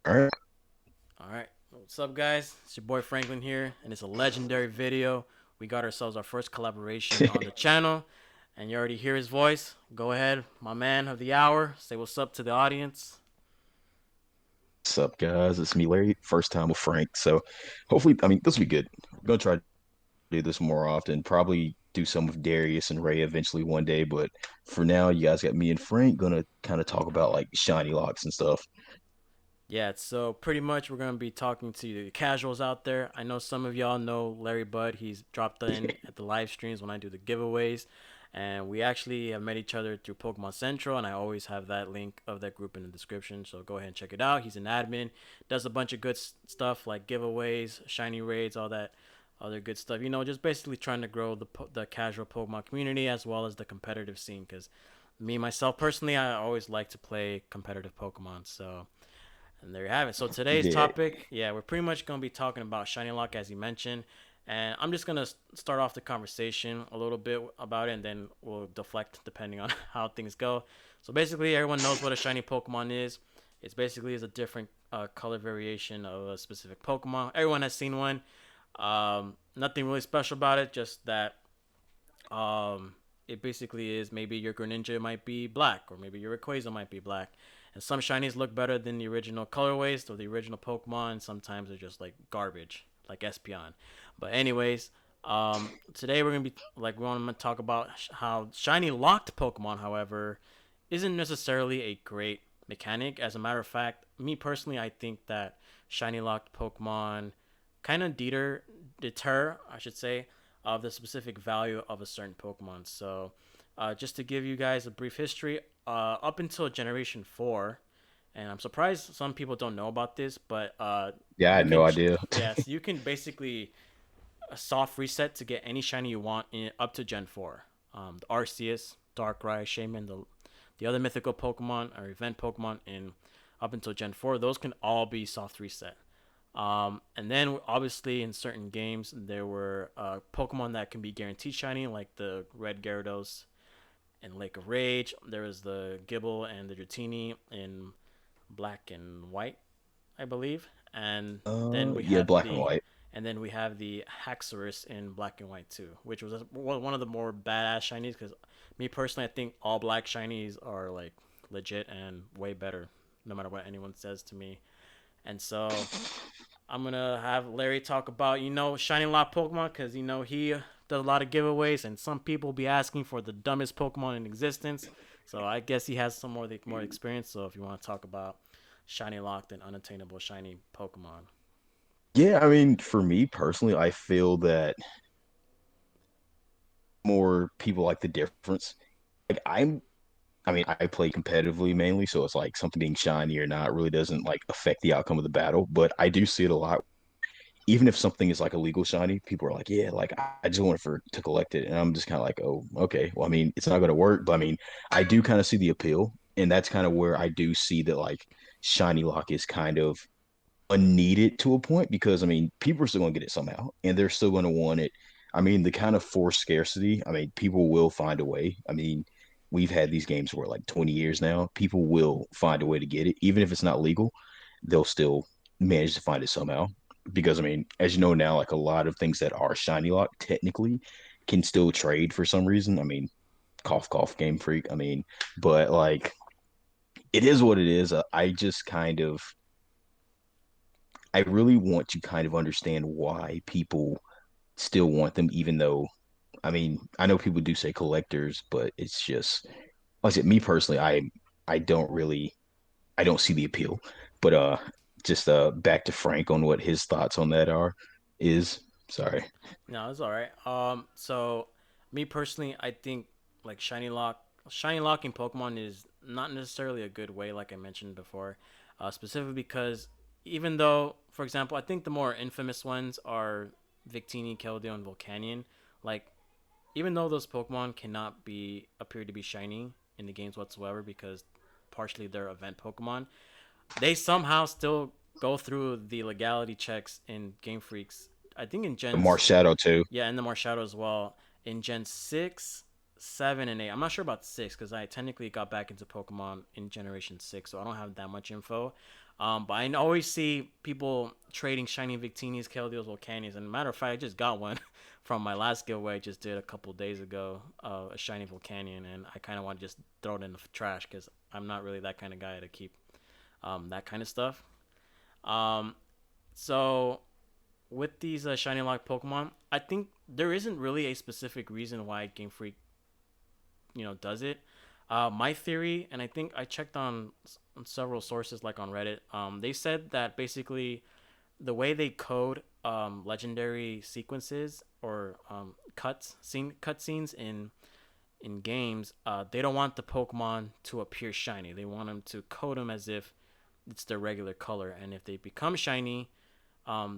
All right. All right. What's up, guys? It's your boy Franklin here, and it's a legendary video. We got ourselves our first collaboration on the channel, and you already hear his voice. Go ahead, my man of the hour. Say what's up to the audience. What's up, guys? It's me, Larry. First time with Frank. So hopefully, this will be good. I'm gonna try to do this more often. Probably do some with Darius and Ray eventually one day. But for now, you guys got me and Frank gonna kind of talk about like shiny locks and stuff. Yeah, so pretty much we're gonna be talking to the casuals out there. I know some of y'all know Larry Bud. He's dropped in at the live streams when I do the giveaways, and we actually have met each other through Pokemon Central. And I always have that link of that group in the description. So go ahead and check it out. He's an admin, does a bunch of good stuff like giveaways, shiny raids, all that other good stuff. Just basically trying to grow the casual Pokemon community as well as the competitive scene. Because me myself personally, I always like to play competitive Pokemon. So. And there you have it. So today's Yeah, topic, yeah, we're pretty much going to be talking about Shiny Lock as you mentioned. And I'm just going to start off the conversation a little bit about it and then we'll deflect depending on how things go. So basically, everyone knows what a shiny Pokemon is. It's basically is a different color variation of a specific Pokemon. Everyone has seen one. Nothing really special about it, just that it basically is maybe your Greninja might be black, or maybe your Rayquaza might be black. And some shinies look better than the original colorways or the original Pokemon. Sometimes they're just like garbage, like Espeon. But anyways, today we're gonna be like we want to talk about how shiny locked Pokemon, however, isn't necessarily a great mechanic. As a matter of fact, me personally, I think that shiny locked Pokemon kind of deter, I should say, of the specific value of a certain Pokemon. So, just to give you guys a brief history, up until Generation 4, and I'm surprised some people don't know about this, but yeah, I you had no can, idea. yes, you can basically a soft reset to get any shiny you want up to Gen 4. The Arceus, Darkrai, Shaman, the other mythical Pokemon or event Pokemon in up until Gen 4, those can all be soft reset. And then obviously in certain games there were Pokemon that can be guaranteed shiny, like the Red Gyarados in Lake of Rage. There was the Gibble and the Dratini in Black and White, I believe. Yeah, black and white. And then we have the Haxorus in Black and White too, which was one of the more badass shinies. Because me personally, I think all black shinies are like legit and way better, no matter what anyone says to me. And so I'm gonna have Larry talk about shiny lock Pokemon because he does a lot of giveaways and some people be asking for the dumbest Pokemon in existence. So I guess he has some more experience. So if you want to talk about shiny locked and unattainable shiny Pokemon. Yeah, for me personally, I feel that more people like the difference. Like I play competitively mainly, so it's like something being shiny or not really doesn't like affect the outcome of the battle. But I do see it a lot. Even if something is like a legal shiny, people are like, yeah, like I just want it for to collect it. And I'm just kind of like, oh, okay. Well, it's not gonna work, but I do kind of see the appeal. And that's kind of where I do see that like shiny lock is kind of unneeded to a point because people are still gonna get it somehow and they're still gonna want it. The kind of forced scarcity, people will find a way. We've had these games for like 20 years now. People will find a way to get it, even if it's not legal, they'll still manage to find it somehow. Because as you know now, like a lot of things that are shiny lock technically can still trade for some reason. Cough cough game freak. But like it is what it is. I just kind of I really want to kind of understand why people still want them, even though, I know people do say collectors, but it's just, like I said, me personally, I don't really, I don't see the appeal. But just back to Frank on what his thoughts on that is. Sorry. No, it's all right. So me personally, I think like shiny locking Pokemon is not necessarily a good way, like I mentioned before, specifically because even though, for example, I think the more infamous ones are Victini, Keldeo, and Volcanion. Like even though those Pokemon cannot be appear to be shiny in the games whatsoever because partially they're event Pokemon, they somehow still go through the legality checks in Game Freaks. I think in Marshadow too. yeah, and the Marshadow as well. In Gen 6, 7 and 8. I'm not sure about 6 because I technically got back into Pokemon in Generation 6, so I don't have that much info. But I always see people trading shiny Victinias, Keldeos, Volcanias. And matter of fact, I just got one from my last giveaway I just did a couple days ago, a shiny Volcanion, and I kind of want to just throw it in the trash because I'm not really that kind of guy to keep that kind of stuff. Um, so with these shiny lock Pokemon, I think there isn't really a specific reason why Game Freak does it. My theory, and I think I checked on several sources like on Reddit. They said that basically the way they code legendary sequences or cutscenes in games, they don't want the Pokemon to appear shiny. They want them to code them as if it's their regular color, and if they become shiny,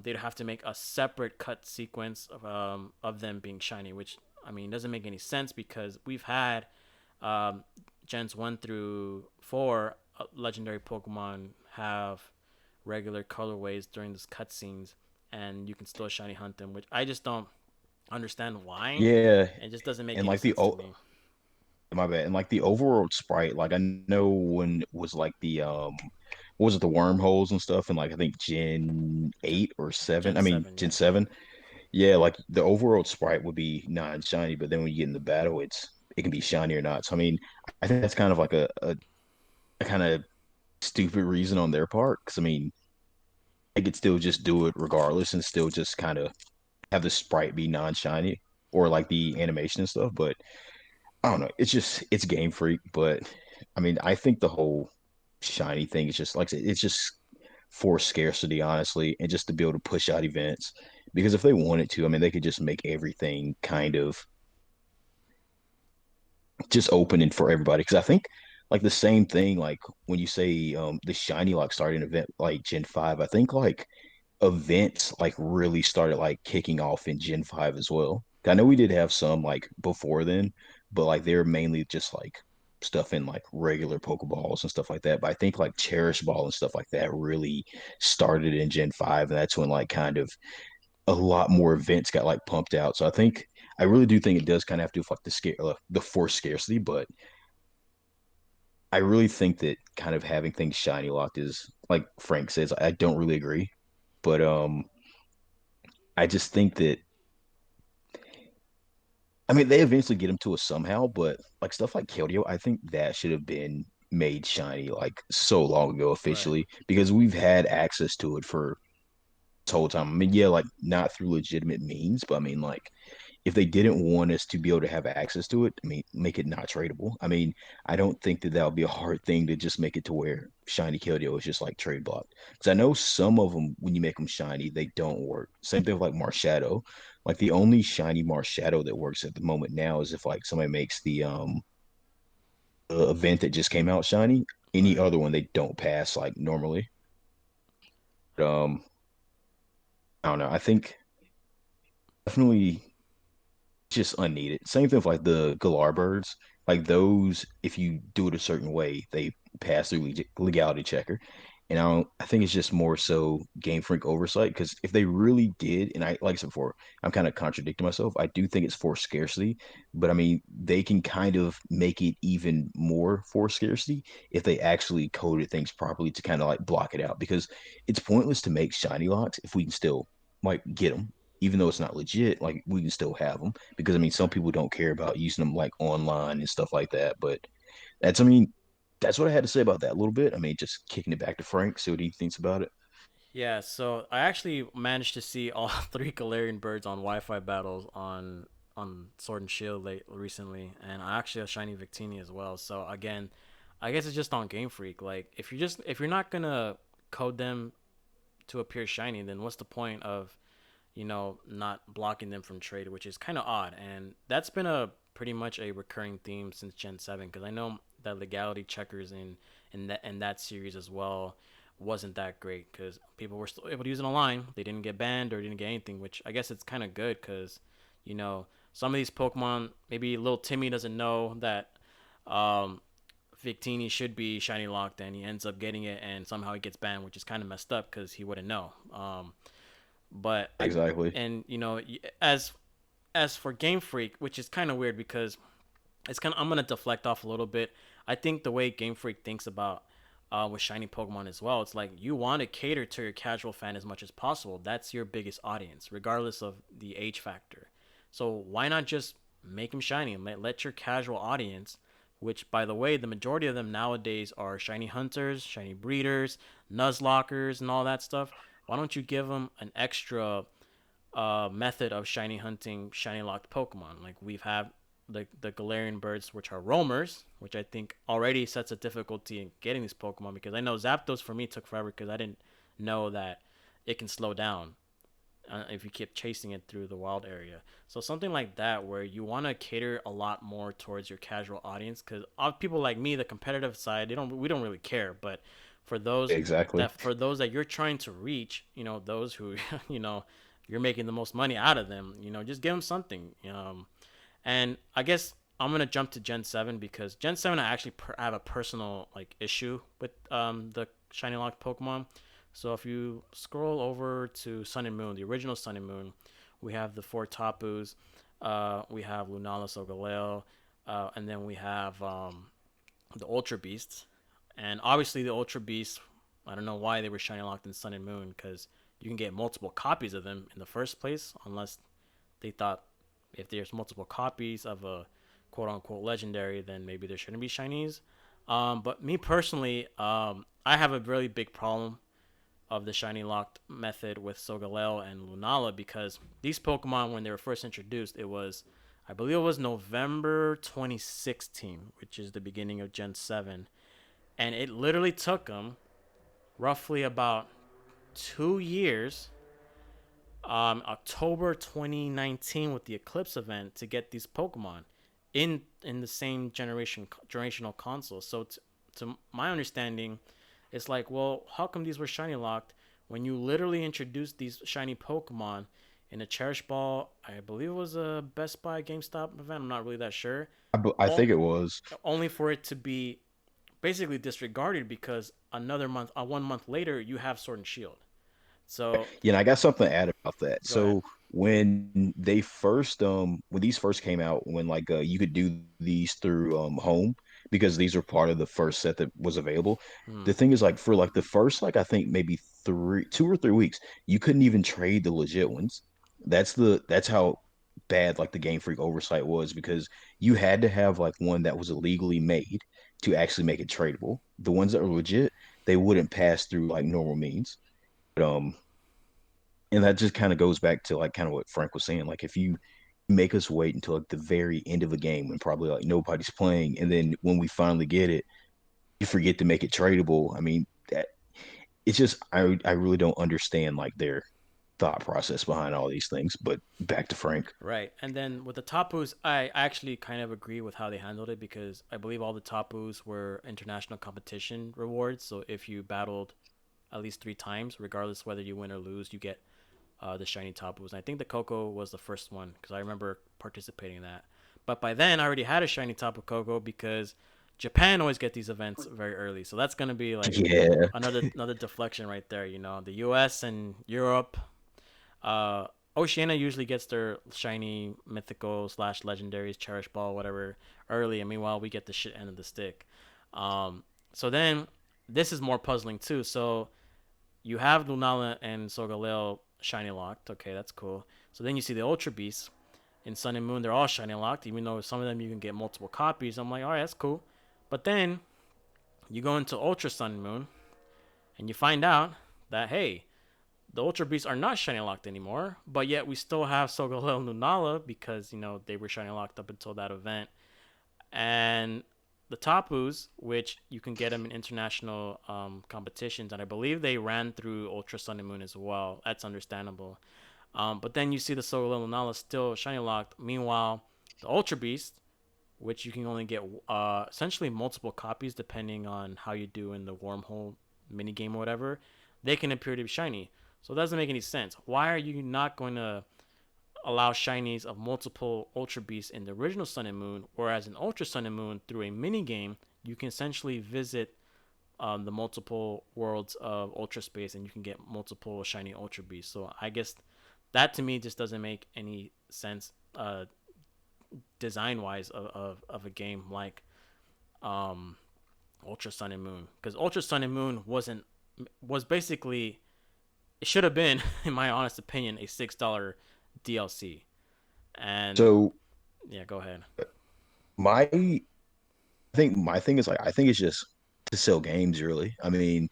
they'd have to make a separate cut sequence of them being shiny, which I mean doesn't make any sense because we've had um, gens 1 through 4 legendary Pokemon have regular colorways during these cutscenes, and you can still shiny hunt them, which I just don't understand why. Yeah, It just doesn't make and any like the sense to me. my bad, and like the overworld sprite, like I know when it was like what was it, the wormholes and stuff, and like I think Gen Gen, 8 or 7. Gen I mean 7, Gen yeah. 7. Yeah, like the overworld sprite would be non-shiny, but then when you get in the battle, it can be shiny or not. So I mean, I think that's kind of like a kind of stupid reason on their part, because I mean, they could still just do it regardless and still just kind of have the sprite be non-shiny or like the animation and stuff. But I don't know. It's Game Freak, but I mean, I think the whole shiny thing is just like I said, it's just for scarcity, honestly, and just to be able to push out events. Because if they wanted to, I mean, they could just make everything kind of just open and for everybody. Because I think like the same thing, like when you say the shiny like started an event like Gen 5, I think like events like really started like kicking off in Gen 5 as well. I know we did have some like before then, but like they're mainly just like stuff in like regular Pokeballs and stuff like that. But I think like Cherish Ball and stuff like that really started in Gen 5, and that's when like kind of a lot more events got like pumped out. So I really do think it does kind of have to do with like the force scarcity, but I really think that kind of having things shiny locked is like Frank says, I don't really agree. But I just think that I mean they eventually get him to us somehow, but like stuff like Keldeo, I think that should have been made shiny like so long ago Right. officially because we've had access to it for this whole time. I mean, yeah, like not through legitimate means, but I mean like if they didn't want us to be able to have access to it, I mean, make it not tradable. I mean, I don't think that would be a hard thing to just make it to where shiny Keldeo is just like trade blocked. Because I know some of them, when you make them shiny, they don't work. Same thing with like Marshadow. Like the only shiny Marshadow that works at the moment now is if like somebody makes the event that just came out shiny. Any Right. other one they don't pass like normally. But, I don't know. I think definitely just unneeded. Same thing with like the Galar birds. Like those, if you do it a certain way, they pass through legality checker. And I think it's just more so Game Freak oversight because if they really did, and I like I said before, I'm kind of contradicting myself. I do think it's for scarcity, but I mean they can kind of make it even more for scarcity if they actually coded things properly to kind of like block it out. Because it's pointless to make shiny locks if we can still like get them, even though it's not legit. Like we can still have them because I mean some Right. people don't care about using them like online and stuff like that. But I mean that's what I had to say about that a little bit. I mean, just kicking it back to Frank, see what he thinks about it. Yeah, so I actually managed to see all three Galarian birds on Wi-Fi battles on Sword and Shield recently, and I actually have shiny Victini as well. So again, I guess it's just on Game Freak. Like if you're not gonna code them to appear shiny, then what's the point of not blocking them from trade, which is kind of odd. And that's been a pretty much a recurring theme since Gen 7 because I know that legality checkers in that series as well wasn't that great because people were still able to use it online. They didn't get banned or didn't get anything, which I guess it's kind of good because some of these Pokemon, maybe little Timmy doesn't know that um, Victini should be shiny locked and he ends up getting it and somehow he gets banned, which is kind of messed up because he wouldn't know. But I Exactly. and as for Game Freak, which is kind of weird because it's kind of, I'm gonna deflect off a little bit. I think the way Game Freak thinks about with shiny Pokemon as well, it's like you want to cater to your casual fan as much as possible. That's your biggest audience, regardless of the age factor. So why not just make them shiny and let your casual audience, which by the way, the majority of them nowadays are shiny hunters, shiny breeders, nuzlockers, and all that stuff. Why don't you give them an extra method of shiny hunting shiny locked Pokemon? Like we've had the Galarian birds, which are roamers, which I think already sets a difficulty in getting these Pokemon, because I know Zapdos for me took forever because I didn't know that it can slow down if you keep chasing it through the wild area. So something like that, where you want to cater a lot more towards your casual audience, because people like me, the competitive side, we don't really care. But for those Exactly. that you're trying to reach, those who you're making the most money out of them, just give them something. And I guess I'm gonna jump to Gen 7, because Gen 7 I actually have a personal like issue with the shiny locked Pokemon. So if you scroll over to Sun and Moon, the original Sun and Moon, we have the four Tapus, we have Lunala Solgaleo, and then we have the Ultra Beasts. And obviously the Ultra Beasts, I don't know why they were shiny locked in Sun and Moon, because you can get multiple copies of them in the first place, unless they thought if there's multiple copies of a quote unquote legendary, then maybe there shouldn't be shinies. But me personally, I have a really big problem of the shiny locked method with Solgaleo and Lunala, because these Pokemon, when they were first introduced, I believe it was November 2016, which is the beginning of Gen 7. And it literally took them roughly about 2 years, October 2019 with the Eclipse event, to get these Pokemon in the same generational console. So to my understanding, it's like, well, how come these were shiny locked when you literally introduced these shiny Pokemon in a Cherish Ball? I believe it was a Best Buy GameStop event. I'm not really that sure. I think it was. Only for it to be basically disregarded, because another month, 1 month later, you have Sword and Shield. So I got something to add about that. go ahead. So when these first came out, when like you could do these through home, because these were part of the first set that was available. Hmm. The thing is, like, for like the first, like, I think maybe 2 or 3 weeks, you couldn't even trade the legit ones. That's how bad like the Game Freak oversight was, because you had to have like one that was illegally made to actually make it tradable. The ones that were legit, they wouldn't pass through like normal means. But and that just kind of goes back to like kind of what Frank was saying. Like, if you make us wait until like the very end of a game when probably like nobody's playing, and then when we finally get it, you forget to make it tradable. I mean, that it's just I really don't understand like their thought process behind all these things. But back to Frank. Right. And then with the Tapus, I actually kind of agree with how they handled it, because I believe all the Tapus were international competition rewards. So if you battled at least 3 times, regardless whether you win or lose, you get the shiny Tapus. And I think the Coco was the first one, because I remember participating in that. But by then, I already had a shiny Tapu Koko, because Japan always get these events very early. So that's gonna be like Yeah, another deflection right there. The U.S. and Europe, uh, Oceania usually gets their shiny mythical slash legendaries, cherish ball, whatever, early, and meanwhile we get the shit end of the stick. So then this is more puzzling too. So you have Lunala and Solgaleo shiny locked. Okay, that's cool. So then you see the Ultra Beasts in Sun and Moon. They're all shiny locked, even though some of them you can get multiple copies. I'm like, all right, that's cool. But then you go into Ultra Sun and Moon, and you find out that hey, the Ultra Beasts are not shiny locked anymore, but yet we still have Solgaleo and Lunala, because they were shiny locked up until that event. And the Tapus, which you can get them in international competitions, and I believe they ran through Ultra Sun and Moon as well. That's understandable. But then you see the Solgaleo and Lunala still shiny locked. Meanwhile, the Ultra Beast, which you can only get essentially multiple copies depending on how you do in the wormhole mini game or whatever, they can appear to be shiny. So it doesn't make any sense. Why are you not going to allow shinies of multiple Ultra Beasts in the original Sun and Moon, whereas in Ultra Sun and Moon, through a mini game, you can essentially visit the multiple worlds of Ultra Space, and you can get multiple shiny Ultra Beasts. So I guess that to me just doesn't make any sense. design wise of a game like um Ultra Sun and Moon, because Ultra Sun and Moon was basically, it should have been in my honest opinion a $6 DLC. And So yeah, go ahead. my I think my thing is like I think it's just to sell games really. I mean,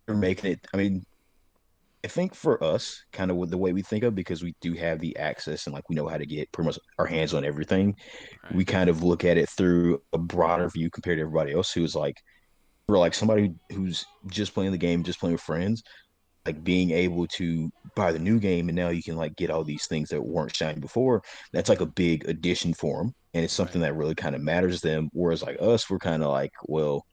they're making it. I mean, I think for us, kind of with the way we think of, because we do have the access and like we know how to get pretty much our hands on everything, Right, we kind of look at it through a broader view compared to everybody else who's like, for like somebody who's just playing the game, just playing with friends, like being able to buy the new game and now you can like get all these things that weren't shiny before. That's like a big addition for them, and it's something right, that really kind of matters to them. Whereas like us, we're kind of like, well,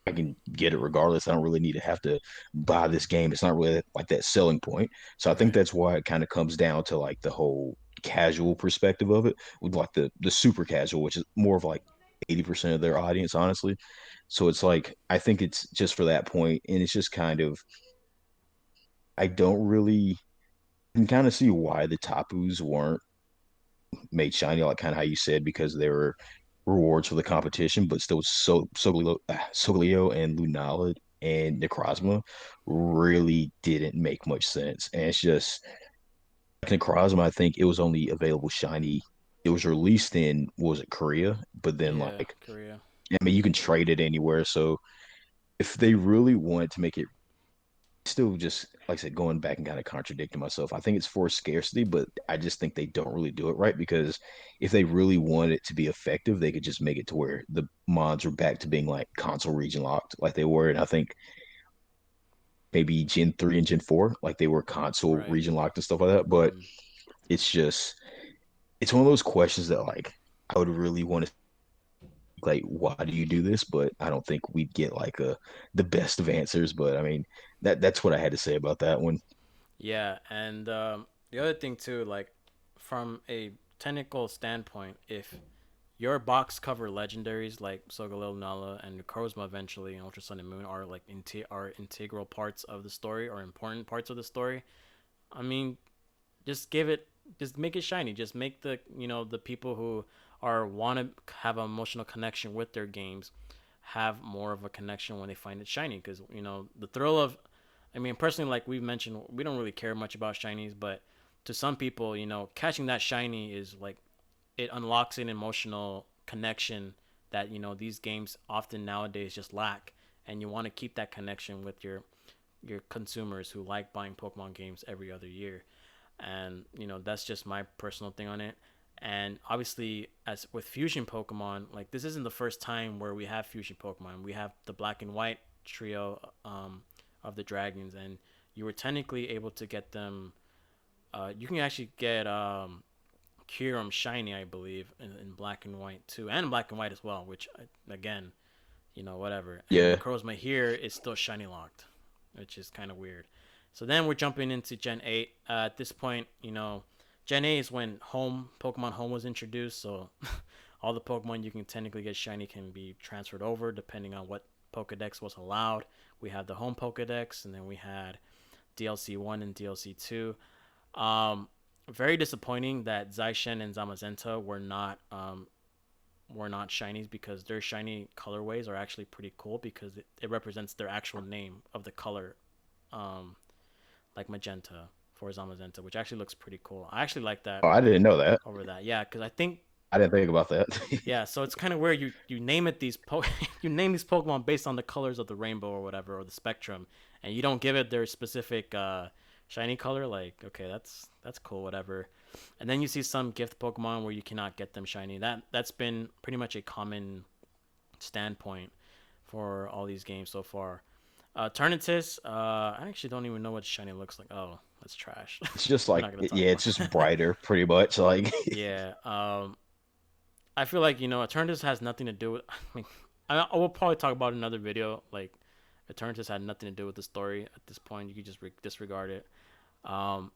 I can get it regardless. I don't really need to have to buy this game. It's not really like that selling point. So I think right, that's why it kind of comes down to like the whole casual perspective of it, with like the super casual, which is more of like 80% of their audience, honestly. So it's like I think it's just for that point, and it's just kind of I don't really I can kind of see why the Tapus weren't made shiny, like kind of how you said, because they were rewards for the competition, but still Soglio and Lunala and Necrozma really didn't make much sense. And it's just like Necrozma, I think it was only available shiny. It was released in, what was it, Korea? But then yeah, like, Korea. I mean, you can trade it anywhere. So if they really wanted to make it still just like I said, going back and kind of contradicting myself. I think it's for scarcity, but I just think they don't really do it right because if they really want it to be effective, they could just make it to where the mods are back to being like console region locked, like they were. And I think maybe Gen 3 and Gen 4, like they were console Right. region locked and stuff like that. But Mm-hmm. it's just it's one of those questions that like I would really want to like why do you do this? But I don't think we'd get like the best of answers. But I mean that's what I had to say about that one. Yeah, and the other thing too, like from a technical standpoint, if your box cover legendaries like Sogalil Nala and Necrozma eventually and Ultra Sun and Moon are like are integral parts of the story or important parts of the story, I mean, just give it, just make it shiny. Just make the, the people who are want to have an emotional connection with their games have more of a connection when they find it shiny, because the thrill of, I mean, personally, like we've mentioned, we don't really care much about shinies, but to some people, catching that shiny is like, it unlocks an emotional connection that these games often nowadays just lack, and you want to keep that connection with your consumers who like buying Pokemon games every other year. And that's just my personal thing on it. And obviously, as with fusion Pokemon, like this isn't the first time where we have fusion Pokemon. We have the black and white trio of the dragons, and you were technically able to get them. You can actually get Kyurem shiny, I believe, in black and white too, and black and white as well. Which again, whatever. And Yeah. Necrozma here is still shiny locked, which is kind of weird. So then we're jumping into Gen 8. At this point, Gen 8 is when Pokemon Home was introduced. So all the Pokemon you can technically get shiny can be transferred over depending on what Pokedex was allowed. We had the Home Pokedex, and then we had DLC 1 and DLC 2. Um, Very disappointing that Zaishen and Zamazenta were not shinies, because their shiny colorways are actually pretty cool, because it represents their actual name of the color, um, like magenta for Zamazenta, which actually looks pretty cool. I actually like that Oh, I didn't know that. over that. Yeah, because I think, I didn't think about that. yeah, so it's kind of where you name it you name these Pokemon based on the colors of the rainbow or whatever, or the spectrum, and you don't give it their specific shiny color. Like, okay, that's cool, whatever. And then you see some gift Pokemon where you cannot get them shiny. That's been pretty much a common standpoint for all these games so far. Turnitus, I actually don't even know what shiny looks like. Oh, that's trash. It's just We're like not gonna talk yeah, it's about just it. brighter pretty much. Like Yeah. I feel like Eternatus has nothing to do with. I mean, I will probably talk about it in another video. Like, Eternatus had nothing to do with the story at this point. You could just disregard it. Um,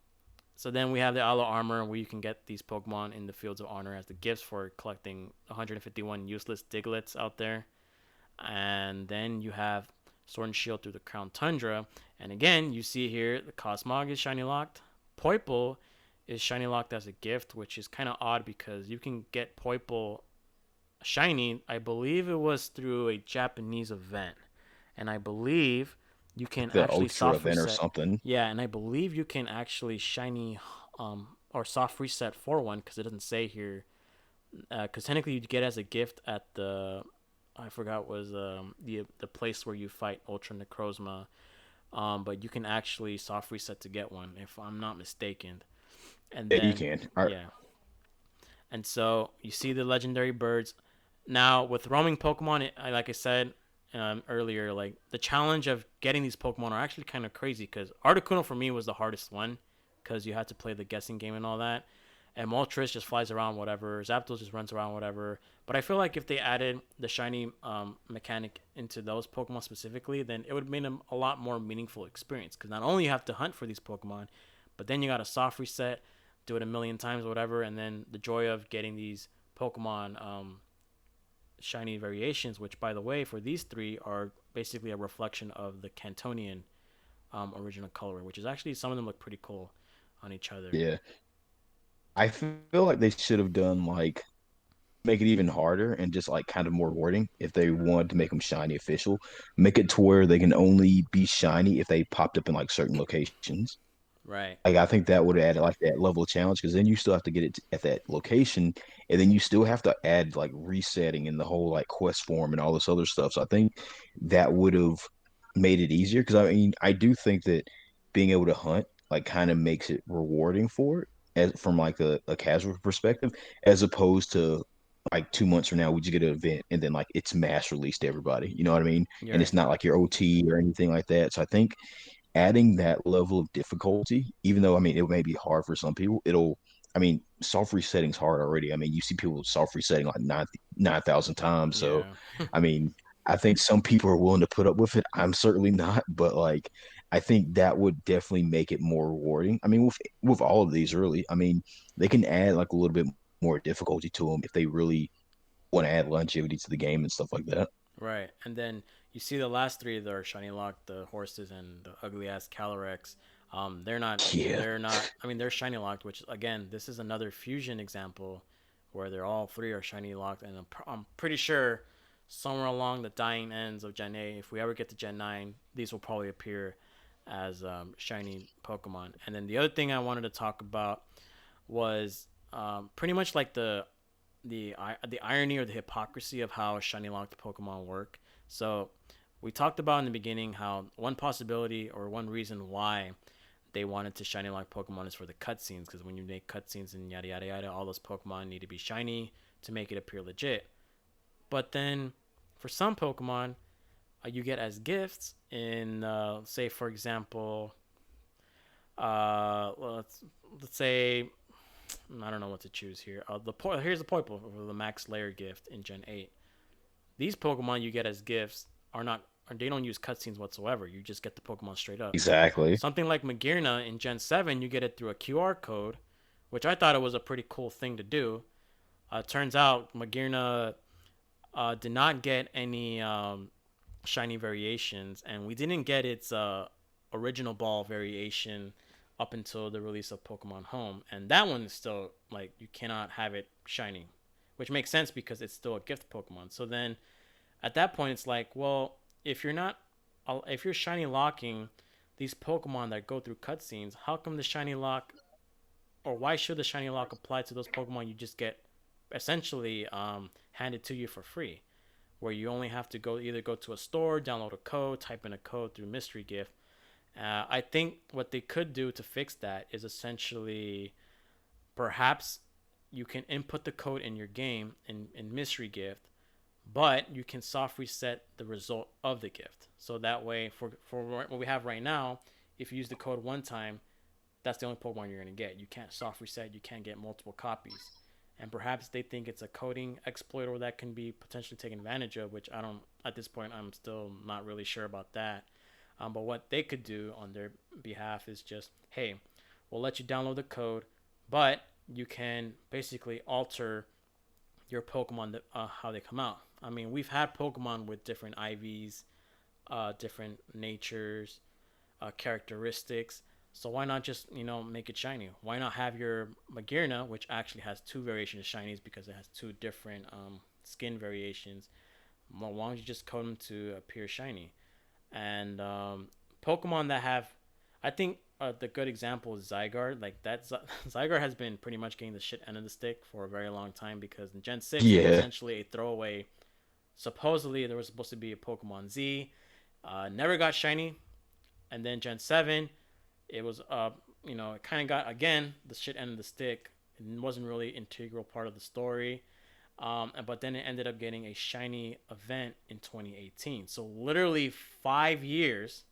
so then we have the Aloe Armor, where you can get these Pokemon in the Fields of Honor as the gifts for collecting 151 useless Diglets out there. And then you have Sword and Shield through the Crown Tundra. And again, you see here the Cosmog is shiny locked. Poiple is shiny locked as a gift, which is kind of odd because you can get Poiple shiny. I believe it was through a Japanese event, and I believe you can Like the actually Ultra soft event or reset. something. Yeah, and I believe you can actually shiny or soft reset for one because it doesn't say here. Because technically you get as a gift at the I forgot was the place where you fight Ultra Necrozma. But you can actually soft reset to get one if I'm not mistaken. And Yeah, you then can. yeah, and so you see the legendary birds. Now with roaming Pokemon, like I said earlier, like the challenge of getting these Pokemon are actually kind of crazy because Articuno for me was the hardest one because you had to play the guessing game and all that. And Moltres just flies around whatever. Zapdos just runs around whatever. But I feel like if they added the shiny mechanic into those Pokemon specifically, then it would have made them a lot more meaningful experience. Because not only you have to hunt for these Pokemon, but then you got a soft reset, do it a million times or whatever, and then the joy of getting these Pokemon shiny variations, which by the way, for these three are basically a reflection of the Cantonian original color, which is actually some of them look pretty cool on each other. Yeah. I feel like they should have done like make it even harder and just like kind of more wording if they wanted to make them shiny official. Make it to where they can only be shiny if they popped up in like certain locations. Right. Like I think that would add like that level of challenge because then you still have to get it at that location, and then you still have to add like resetting and the whole like quest form and all this other stuff. So I think that would have made it easier because I mean I do think that being able to hunt like kind of makes it rewarding for it as from like a casual perspective, as opposed to like 2 months from now we just get an event and then like it's mass released to everybody. You know what I mean? You're And it's right. not like your OT or anything like that. So I think adding that level of difficulty, even though I mean it may be hard for some people, it'll I mean, soft resetting's hard already. I mean, you see people soft resetting like 9,000 times. So, Yeah. I mean, I think some people are willing to put up with it. I'm certainly not, but like, I think that would definitely make it more rewarding. I mean, with all of these, really, I mean, they can add like a little bit more difficulty to them if they really want to add longevity to the game and stuff like that. Right. And then you see the last three that are shiny locked, the horses and the ugly ass Calyrex. They're not. Yeah, They're not. I mean, they're shiny locked, which again, this is another fusion example where they're all three are shiny locked, and I'm pretty sure somewhere along the dying ends of Gen 8, if we ever get to Gen 9, these will probably appear as shiny Pokemon. And then the other thing I wanted to talk about was pretty much like the irony or the hypocrisy of how shiny locked Pokemon work. So we talked about in the beginning how one possibility or one reason why they wanted to shiny lock Pokemon is for the cutscenes, because when you make cutscenes and yada yada yada, all those Pokemon need to be shiny to make it appear legit. But then for some Pokemon, you get as gifts in, say, for example, let's say I don't know what to choose here. Here's the Poiple for the Max Layer gift in Gen 8. These Pokemon you get as gifts are not, or they don't use cutscenes whatsoever. You just get the Pokemon straight up. exactly. Something like Magearna in Gen 7, you get it through a QR code, which I thought it was a pretty cool thing to do. Turns out Magearna did not get any shiny variations, and we didn't get its original ball variation up until the release of Pokemon Home, and that one is still like you cannot have it shiny, which makes sense because it's still a gift Pokemon. So then at that point, it's like, well, if you're not, if you're shiny locking these Pokemon that go through cutscenes, how come the shiny lock, or why should the shiny lock apply to those Pokemon you just get essentially handed to you for free? Where you only have to go to a store, download a code, type in a code through mystery gift. I think what they could do to fix that is essentially perhaps you can input the code in your game in mystery gift, but you can soft reset the result of the gift. So that way, for what we have right now, if you use the code one time, that's the only Pokemon you're going to get. You can't soft reset. You can't get multiple copies. And perhaps they think it's a coding exploit or that can be potentially taken advantage of, which I don't, at this point, I'm still not really sure about that. But what they could do on their behalf is just, hey, we'll let you download the code, but you can basically alter your Pokemon, how they come out. I mean, we've had Pokemon with different IVs, different natures, characteristics. So why not just make it shiny? Why not have your Magearna, which actually has two variations of shinies because it has two different skin variations? Why don't you just code them to appear shiny? And Pokemon that have, I think the good example is Zygarde. Like that, Zygarde has been pretty much getting the shit end of the stick for a very long time because in Gen 6 it was Yeah. essentially a throwaway. Supposedly there was supposed to be a Pokemon Z, never got shiny, and then Gen 7 it was it kind of got again the shit end of the stick. It wasn't really integral part of the story. But then it ended up getting a shiny event in 2018. So literally 5 years,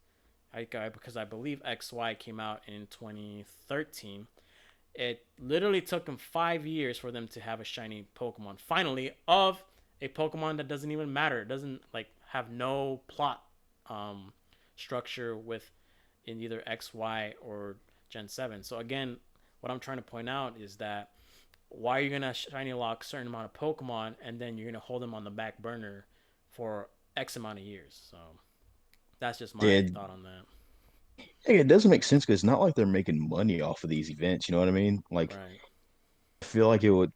because I believe XY came out in 2013. It literally took them 5 years for them to have a shiny Pokemon. Finally, of a Pokemon that doesn't even matter. It doesn't like have no plot um, structure with in either X, Y, or Gen 7. So again, what I'm trying to point out is that why are you gonna shiny lock a certain amount of Pokemon and then you're gonna hold them on the back burner for X amount of years? So that's just my It, thought on that. it doesn't make sense because it's not like they're making money off of these events. You know what I mean? Like, Right. I feel like it would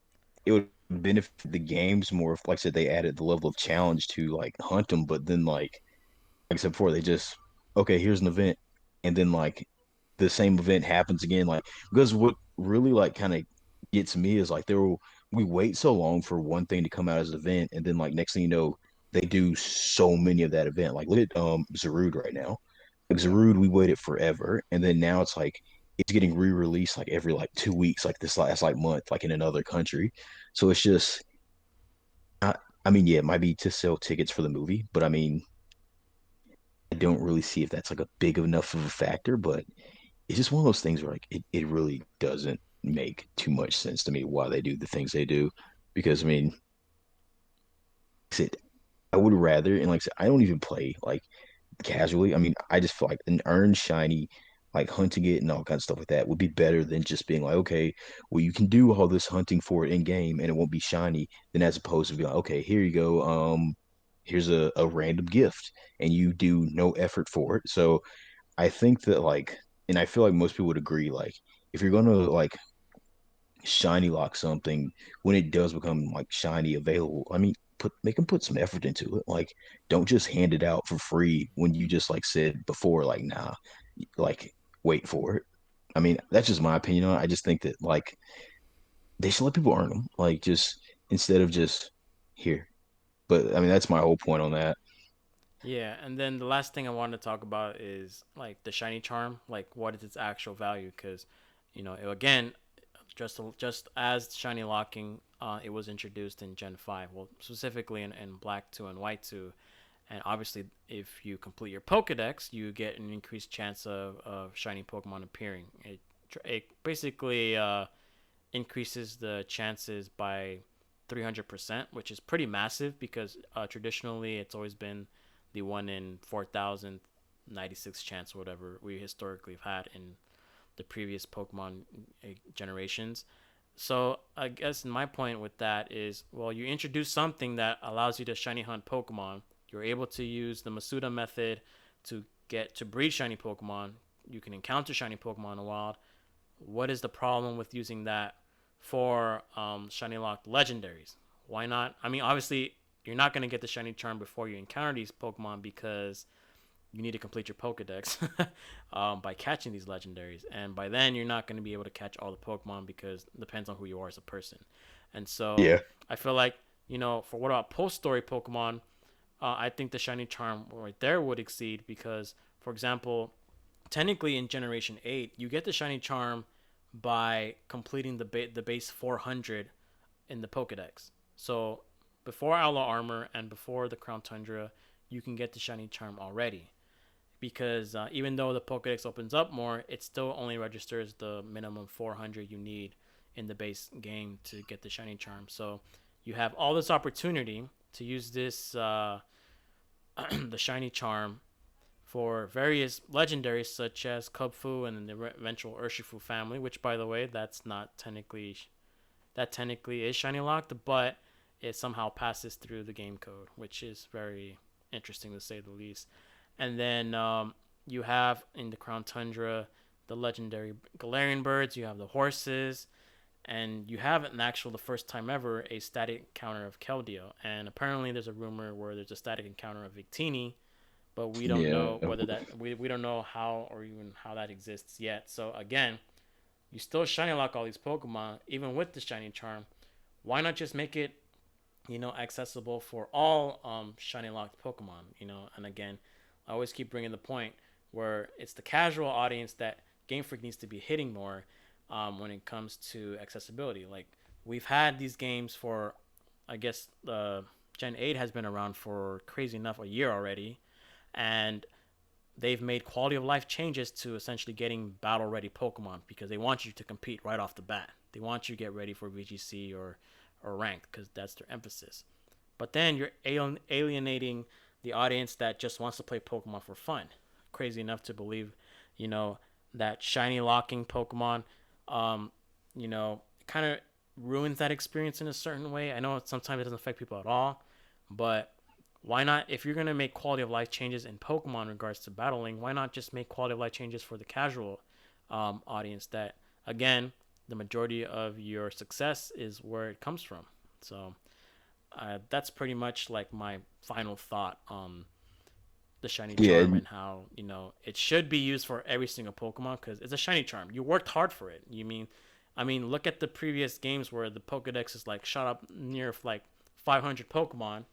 benefit the games more if, like I said, they added the level of challenge to like hunt them. But then, like I said before, they just okay, here's an event, and then like the same event happens again. Like because what really like kind of gets me is like we wait so long for one thing to come out as an event, and then like next thing you know, they do so many of that event. Like look at Zarude right now. Like Yep. Zarude, we waited forever, and then now it's like it's getting re-released like every like 2 weeks, like this last like month, like in another country. So it's just, I mean, yeah, it might be to sell tickets for the movie, but I mean, I don't really see if that's like a big enough of a factor, but it's just one of those things where like it really doesn't make too much sense to me why they do the things they do. Because I mean, I would rather, and like I said, I don't even play like casually. I mean, I just feel like an earned shiny, like hunting it and all kinds of stuff like that would be better than just being like, okay, well, you can do all this hunting for it in game and it won't be shiny, than as opposed to be like, okay, here you go. Here's a random gift and you do no effort for it. So I think that like, and I feel like most people would agree, like, if you're gonna like shiny lock something when it does become like shiny available, I mean, make them put some effort into it. Like, don't just hand it out for free when you just like said before, like, nah, like wait for it. I mean, that's just my opinion on it. I just think that like they should let people earn them, like just instead of just here. But I mean, that's my whole point on that. Yeah, and then the last thing I wanted to talk about is like the shiny charm, like what is its actual value? Because, again, just as shiny locking, it was introduced in Gen 5. Well, specifically in Black 2 and White 2, and obviously, if you complete your Pokedex, you get an increased chance of shiny Pokemon appearing. It basically increases the chances by 300%, which is pretty massive because traditionally it's always been the 1 in 4,096 chance, or whatever we historically have had in the previous Pokemon generations. So I guess my point with that is, well, you introduce something that allows you to shiny hunt Pokemon. You're able to use the Masuda method to get to breed shiny Pokemon. You can encounter shiny Pokemon in the wild. What is the problem with using that for shiny locked legendaries? Why not? I mean, obviously, you're not going to get the shiny charm before you encounter these Pokemon because you need to complete your Pokedex by catching these legendaries. And by then, you're not going to be able to catch all the Pokemon because it depends on who you are as a person. And so Yeah, I feel like, for what about post story Pokemon, I think the Shiny Charm right there would exceed because, for example, technically in Generation 8, you get the Shiny Charm by completing the base 400 in the Pokedex. So before Outlaw Armor and before the Crown Tundra, you can get the Shiny Charm already because even though the Pokedex opens up more, it still only registers the minimum 400 you need in the base game to get the Shiny Charm. So you have all this opportunity to use this the Shiny Charm for various legendaries such as Kubfu and the eventual Urshifu family, which by the way, that technically is shiny locked, but it somehow passes through the game code, which is very interesting to say the least. And then you have in the Crown Tundra the legendary Galarian birds, you have the horses, and you have an actual, the first time ever, a static encounter of Keldeo. And apparently there's a rumor where there's a static encounter of Victini, but we don't Yeah. know whether that, we don't know how or even how that exists yet. So again, you still shiny lock all these Pokemon, even with the shiny charm. Why not just make it, accessible for all shiny locked Pokemon? And again, I always keep bringing the point where it's the casual audience that Game Freak needs to be hitting more when it comes to accessibility. Like, we've had these games for, I guess, Gen 8 has been around for, crazy enough, a year already, and they've made quality of life changes to essentially getting battle ready Pokemon because they want you to compete right off the bat. They want you to get ready for VGC or ranked because that's their emphasis. But then you're alienating the audience that just wants to play Pokemon for fun. Crazy enough to believe, you know, that shiny locking Pokemon, um, kind of ruins that experience in a certain way. I know sometimes it doesn't affect people at all, but why not, if you're going to make quality of life changes in Pokemon in regards to battling, why not just make quality of life changes for the casual audience that, again, the majority of your success is where it comes from. So that's pretty much like my final thought on the shiny Yeah. charm and how, it should be used for every single Pokemon because it's a shiny charm. You worked hard for it. I mean, look at the previous games where the Pokedex is like shot up near like 500 Pokemon,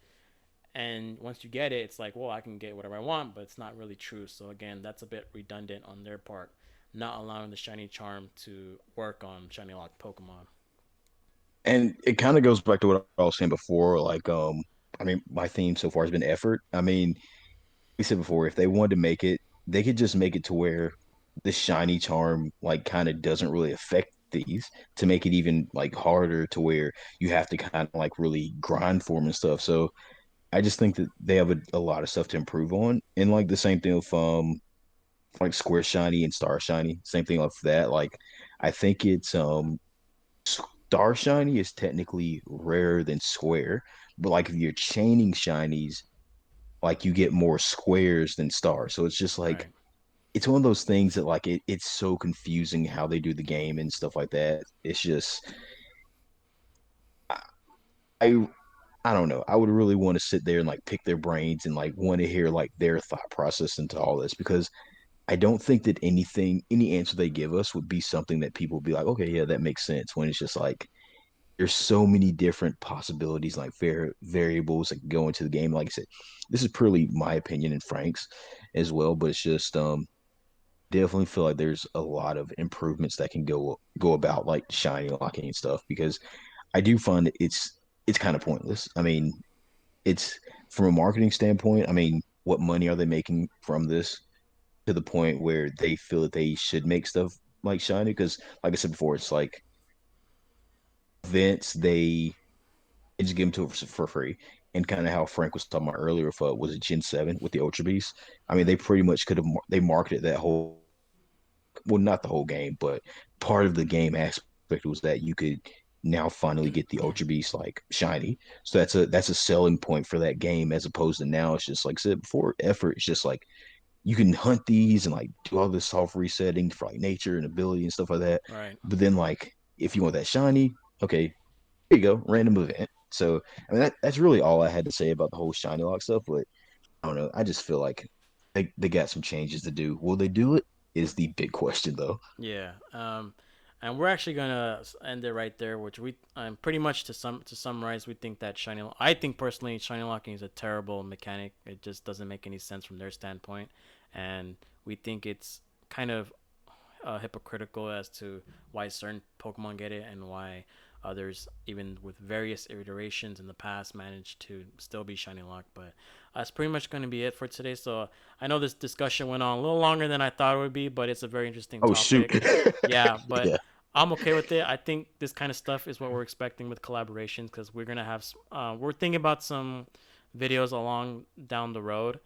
and once you get it, it's like, well, I can get whatever I want, but it's not really true. So again, that's a bit redundant on their part, not allowing the shiny charm to work on shiny locked Pokemon. And it kind of goes back to what I was saying before. Like, I mean, my theme so far has been effort. I mean, we said before, if they wanted to make it, they could just make it to where the shiny charm like kind of doesn't really affect these to make it even like harder to where you have to kind of like really grind for them and stuff. So I just think that they have a lot of stuff to improve on. And like the same thing with like Square Shiny and Star Shiny, same thing like that. Like I think it's Star Shiny is technically rarer than Square, but like if you're chaining shinies, like you get more squares than stars. So it's just like Right. it's one of those things that like it's so confusing how they do the game and stuff like that. It's just I I don't know. I would really want to sit there and like pick their brains and like want to hear like their thought process into all this because I don't think that any answer they give us would be something that people would be like, okay, yeah, that makes sense. When it's just like there's so many different possibilities, like variables that can go into the game. Like I said, this is purely my opinion and Frank's as well, but it's just definitely feel like there's a lot of improvements that can go about like shiny locking and stuff because I do find that it's kind of pointless. I mean, it's from a marketing standpoint, I mean, what money are they making from this to the point where they feel that they should make stuff like shiny? Because like I said before, it's like events they just give them to us for free. And kind of how Frank was talking about earlier, if was it Gen 7 with the Ultra Beast? I mean, they Right. pretty much could have they marketed that whole, well, not the whole game, but part of the game aspect was that you could now finally get the Ultra Beast like shiny. So that's a selling point for that game as opposed to now it's just like I said before, effort. It's just like you can hunt these and like do all this soft resetting for like nature and ability and stuff like that. Right. But then like if you want that shiny, okay, here you go, random event. So I mean that's really all I had to say about the whole shiny lock stuff. But I don't know. I just feel like they got some changes to do. Will they do it? Is the big question though. Yeah. And we're actually gonna end it right there, which we pretty much to summarize, we think that I think personally, shiny locking is a terrible mechanic. It just doesn't make any sense from their standpoint, and we think it's kind of hypocritical as to why certain Pokemon get it and why others, even with various iterations in the past, managed to still be shiny locked. But that's pretty much going to be it for today. So I know this discussion went on a little longer than I thought it would be, but it's a very interesting Oh shoot. topic. Yeah, but Yeah. I'm okay with it. I think this kind of stuff is what we're expecting with collaborations because we're gonna have we're thinking about some videos along down the road.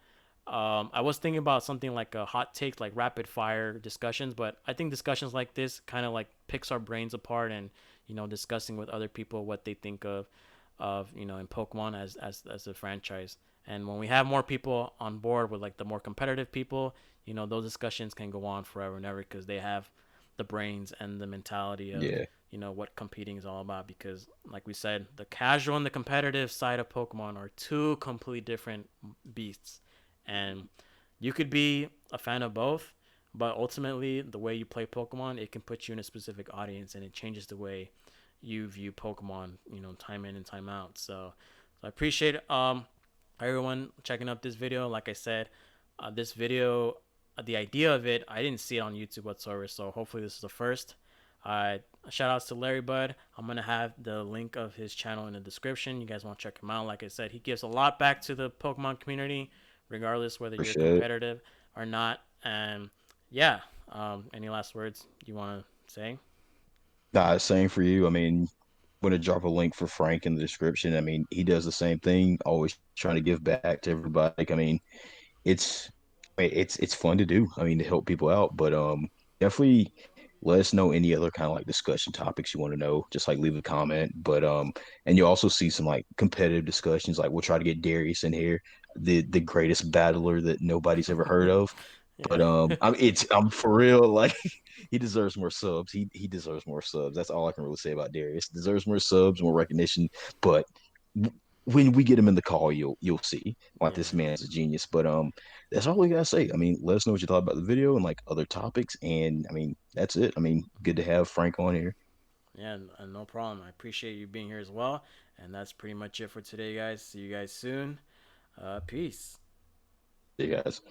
I was thinking about something like a hot take, like rapid fire discussions, but I think discussions like this kind of like picks our brains apart and discussing with other people what they think of in Pokemon as a franchise. And when we have more people on board with like the more competitive people, you know, those discussions can go on forever and ever because they have the brains and the mentality of, Yeah, you know, what competing is all about. Because like we said, the casual and the competitive side of Pokemon are two completely different beasts. And you could be a fan of both, but ultimately the way you play Pokemon, it can put you in a specific audience and it changes the way you view Pokemon, you know, time in and time out. So I appreciate everyone checking out this video. Like I said, this video, the idea of it, I didn't see it on YouTube whatsoever. So hopefully this is the first. Uh, Shout outs to Larry Bud. I'm gonna have the link of his channel in the description. You guys want to check him out? Like I said, he gives a lot back to the Pokemon community, regardless whether you're appreciate it. competitive or not. And yeah, any last words you want to say? Nah, same for you. I mean, I'm gonna drop a link for Frank in the description. I mean, he does the same thing, always trying to give back to everybody. Like, I mean, it's it's fun to do. I mean, to help people out, but definitely let us know any other kind of like discussion topics you want to know. Just like leave a comment. But and you'll also see some like competitive discussions. Like we'll try to get Darius in here, the greatest battler that nobody's ever heard of. But Yeah. I'm for real. Like he deserves more subs. He deserves more subs. That's all I can really say about Darius. Deserves more subs, more recognition. But when we get him in the call, you'll see like this Yeah. man's a genius. But that's all we gotta say. I mean, let us know what you thought about the video and like other topics. And I mean, that's it. I mean, good to have Frank on here. Yeah, no problem. I appreciate you being here as well. And that's pretty much it for today, guys. See you guys soon. Peace. See you guys.